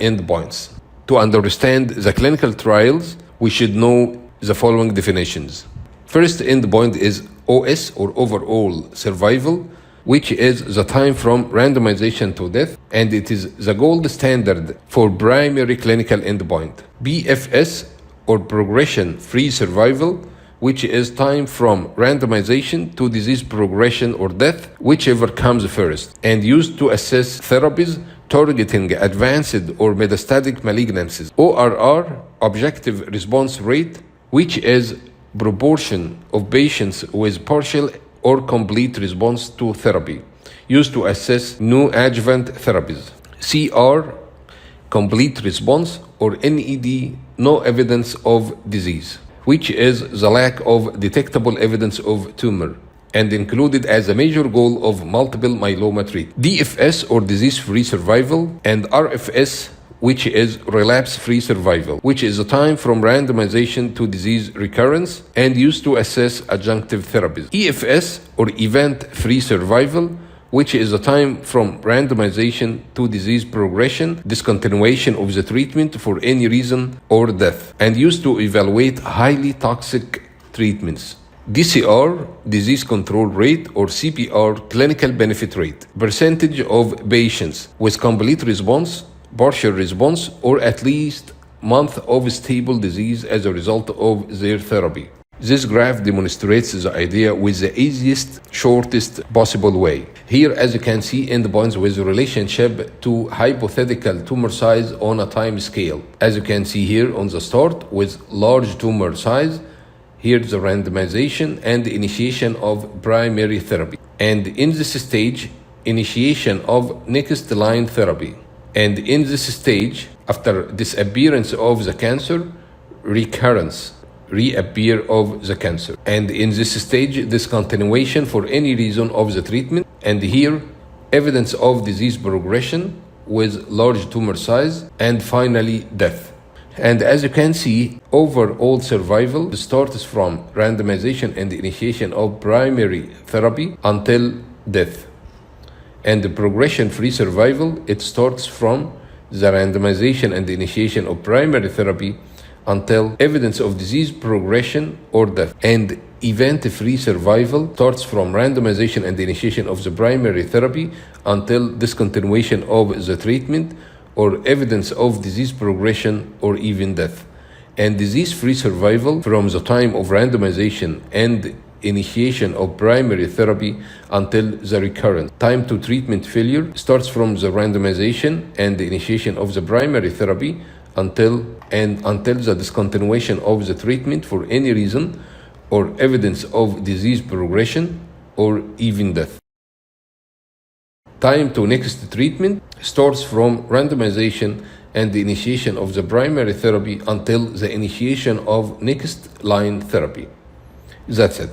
endpoints. To understand the clinical trials, we should know the following definitions. First endpoint is OS, or overall survival, which is the time from randomization to death, and it is the gold standard for primary clinical endpoint. PFS, or progression-free survival, which is time from randomization to disease progression or death, whichever comes first, and used to assess therapies targeting advanced or metastatic malignancies. ORR, objective response rate, which is proportion of patients with partial or complete response to therapy, used to assess neoadjuvant therapies. CR, complete response, or NED, no evidence of disease, which is the lack of detectable evidence of tumor, and included as a major goal of multiple myeloma treatment. DFS, or disease-free survival, and RFS, which is relapse-free survival, which is the time from randomization to disease recurrence and used to assess adjunctive therapies. EFS, or event-free survival, which is the time from randomization to disease progression, discontinuation of the treatment for any reason, or death, and used to evaluate highly toxic treatments. DCR, disease control rate, or CPR, clinical benefit rate, percentage of patients with complete response, partial response, or at least month of stable disease as a result of their therapy. This graph demonstrates the idea with the easiest, shortest possible way. Here, as you can see, endpoints with relationship to hypothetical tumor size on a time scale. As you can see here on the start with large tumor size, here's the randomization and the initiation of primary therapy. And in this stage, initiation of next line therapy. And in this stage, after disappearance of the cancer, recurrence, reappear of the cancer. And in this stage, discontinuation for any reason of the treatment. And here, evidence of disease progression with large tumor size, and finally, death. And as you can see, overall survival starts from randomization and initiation of primary therapy until death. And the progression-free survival, it starts from the randomization and the initiation of primary therapy until evidence of disease progression or death. And event-free survival starts from randomization and the initiation of the primary therapy until discontinuation of the treatment or evidence of disease progression or even death. And disease-free survival from the time of randomization and initiation of primary therapy until the recurrence. Time to treatment failure starts from the randomization and the initiation of the primary therapy until the discontinuation of the treatment for any reason or evidence of disease progression or even death. Time to next treatment starts from randomization and the initiation of the primary therapy until the initiation of next line therapy. That's it.